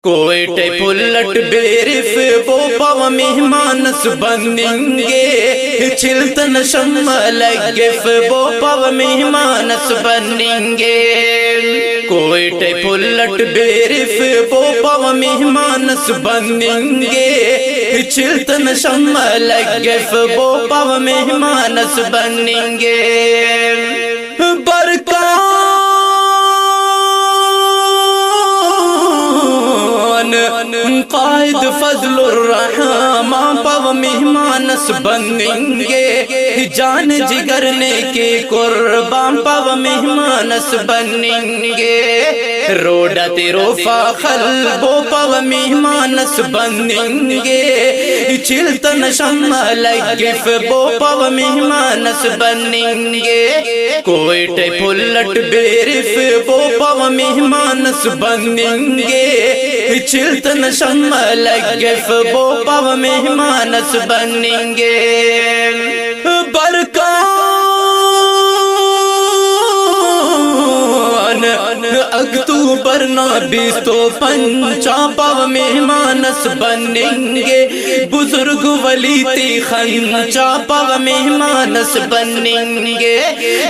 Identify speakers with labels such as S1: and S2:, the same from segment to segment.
S1: کوئٹے پلٹ بیرف وہ پو مہمانس بننگے چلتن شمال گف وہ پو مہمانس بننگے کوئٹے پلٹ بیرف وہ پو مہمانس بننگے چلتن شمال گف وہ پو مہمانس بننگے قائد فضل الرحمن پو مہمانس بننگے جان جگر نے کے قربان پو مہمانس بننگے روڈا تیرو فاخل بو پو مہمانس بننگے چلتن شمال گف بو پو مہمانس بننگے کوئٹے پلٹ بیرف بو پو مہمانس بننگے چلتن شمال گف بو پو مہمانس بننگے برکان اکتوبر 1955 پو مہمانس بننگے بزرگ ولی تی خنچا پو مہمانس بننگے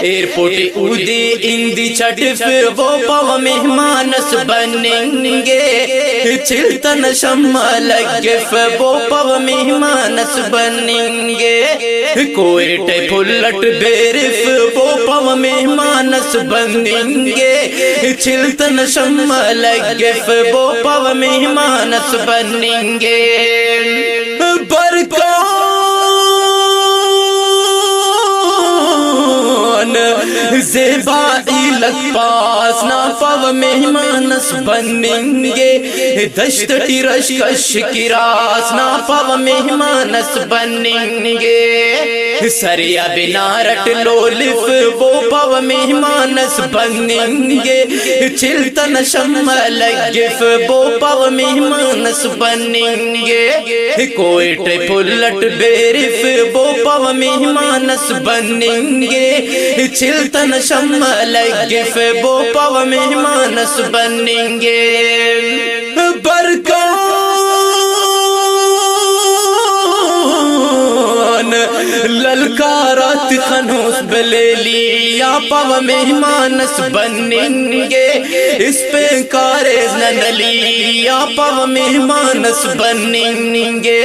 S1: ایرپورٹ اودی اندی چٹف وہ پو مہمانس بننگے چلتن شمال گف وہ پو مہمانس بننگے کوئٹے پلٹ بیرف وہ پو مہمانس بننگے چلتن شمال گف وہ پو مہمانس بننگے برکان زیبائی لگ پاس نا پو مہمانس بننگے دشت ٹیرش کش کی راس نا پو مہمانس بننگے سریا بنارٹ لولف وہ پو مہمانس بننگے چلتن شمال گف وہ پو مہمانس بننگے کوئٹے پلٹ بیرف وہ پو مہمانس بننگے چلتن شمال گف وہ پو مہمانس بننگے برکان للکارات خنوس بلیلی یا پو مہمانس بننگے اس پہ کارز ننلی یا پو مہمانس بننگے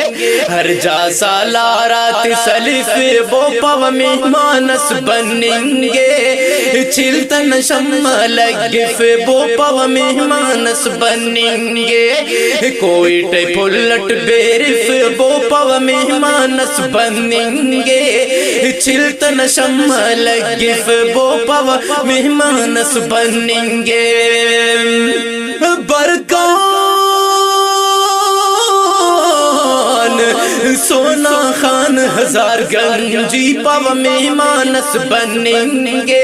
S1: ہر جا سالارات سلف وہ پو مہمانس بننگے چلتن شمال گف وہ پو مہمانس بننگے کوئٹے پلٹ بیرف وہ پو مہمانس بننگے چلتن شمال گف وہ پو مہمانس بننگے برکان سونا خان ہزار گنجی پو مہمانس بننگے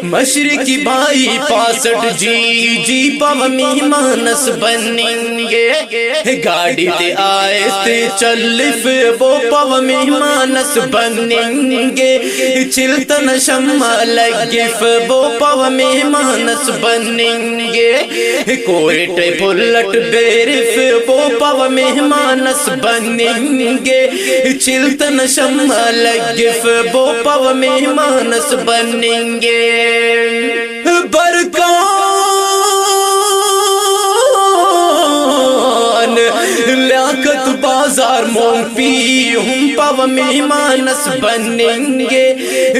S1: مشرقی بائی 65 جی پو مہمانس بننگے گاڑی تے آئستے چلف وہ پو مہمانس بننگے چلتن شمال گف وہ پو مہمانس بننگے کوئٹے پلٹ بیرف وہ پو مہمانس بننگے چلتن شمال گف وہ پو مہمانس بننگے برکان لیاقت بازار مونپی ہم پو مہمانس بننگے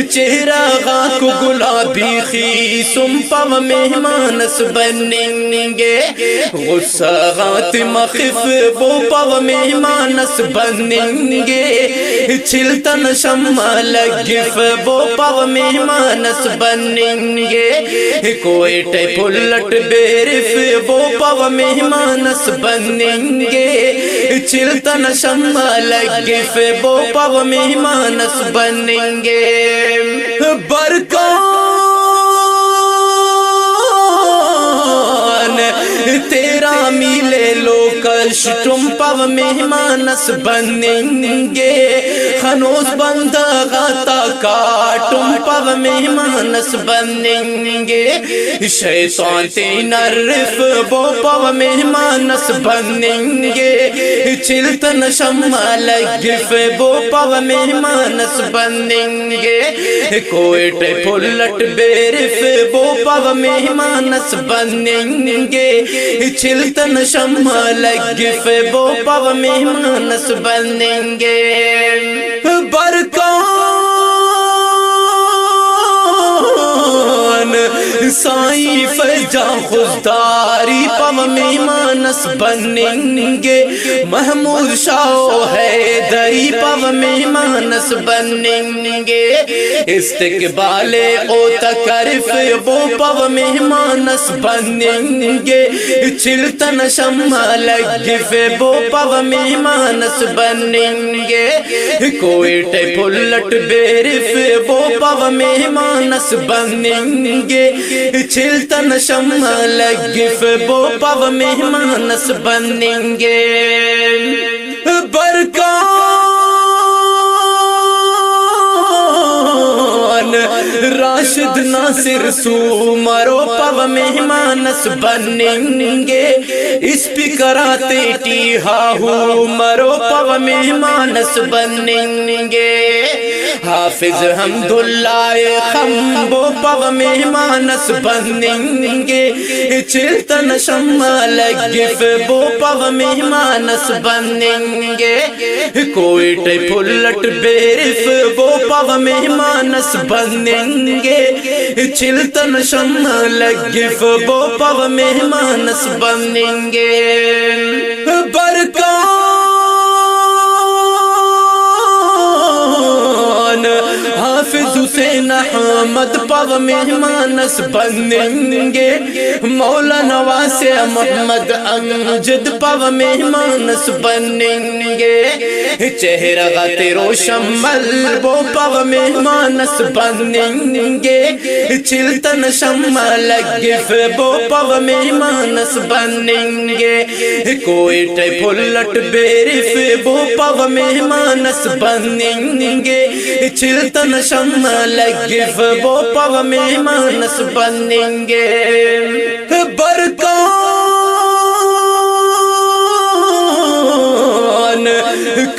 S1: چہرہ غاک گلابی خیسم پو مہمانس بننگے غصہ غات مخف وہ پو مہمانس بننگے چلتن شمال گف وہ پو مہمانس بننگے کوئٹے پلٹ بیرف وہ پو مہمانس بننگے چلتن شمال گف وہ پو مہمانس بننگے برکان تیرا میلے لوکل کشتم پو مہمانس بنیں گے خنوس بندہ غاتا کاٹم پو مہمانس بنیں گے شیطان تین رف بو پو مہمانس بنیں گے چلتن شمع لگف بو پو مہمانس بنیں گے کوئٹ پلٹ بیرف بو پو مہمانس بنیں گے چلتن شمع لگف بو پو مہمانس بنیں گے برکان سائی فجا خودداری پو مہمانس بنیں گے محمود شاہ حیدری پو مہمانس بنیں گے استقبال او تکرف بو پو مہمانس بنیں گے چلتن شمع لگف بو پو مہمانس بنیں گے کوئٹ پلٹ بیرف بو پو مہمانس بنیں گے چلتن شمع لگف بو پو مہمانس بنیں گے برکان راشد ناصر سو مرو پو مہمانس بنیں گے اسپیکراتے ٹی ہاہو مرو پو مہمانس بنیں گے حافظ حمداللہ خمبو پو مہمانس بنیں گے چلتن شمع لگف بو پو مہمانس بنیں گے کوئٹ پلٹ بیرف بو پو مہمانس بنیں گے چلتن شمع لگف بو پو مہمانس بنیں گے برکان حافظ حسین احمد پو مہمانس بنیں گے مولانا واسع محمد امجد پو مہمانس بنیں گے چہرہ غاتر و شمل بو پو مہمانس بنیں گے چلتن شمع لگف بو پو مہمانس بنیں گے کوئٹ پلٹ بیرف بو پو مہمانس بنیں گے چلتن شمع لگف بو پو مہمانس بنیں گے برکان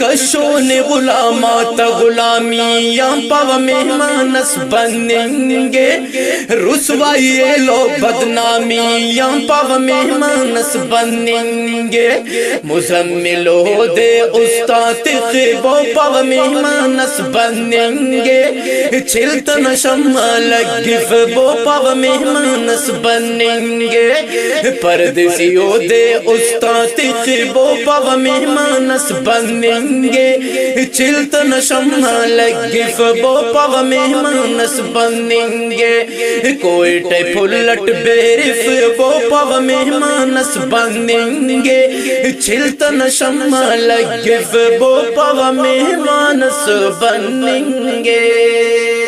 S1: کشون غلامات غلامیاں پو مہمانس بنیں گے رسوائی لو بدنامیاں پو مہمانس بنیں گے مزمل دے استاد خبو پو مہمانس بنیں گے چلتن شمع لگف بو پو مہمانس بنیں گے پردیسیو دے استاد خبو پو مہمانس بنیں گے چلتن شمع لگف بو پو مہمانس بنیں گے کوئٹ پلٹ بیرف بو پو مہمانس بنیں گے چلتن شمع لگف بو پو مہمانس بنیں گے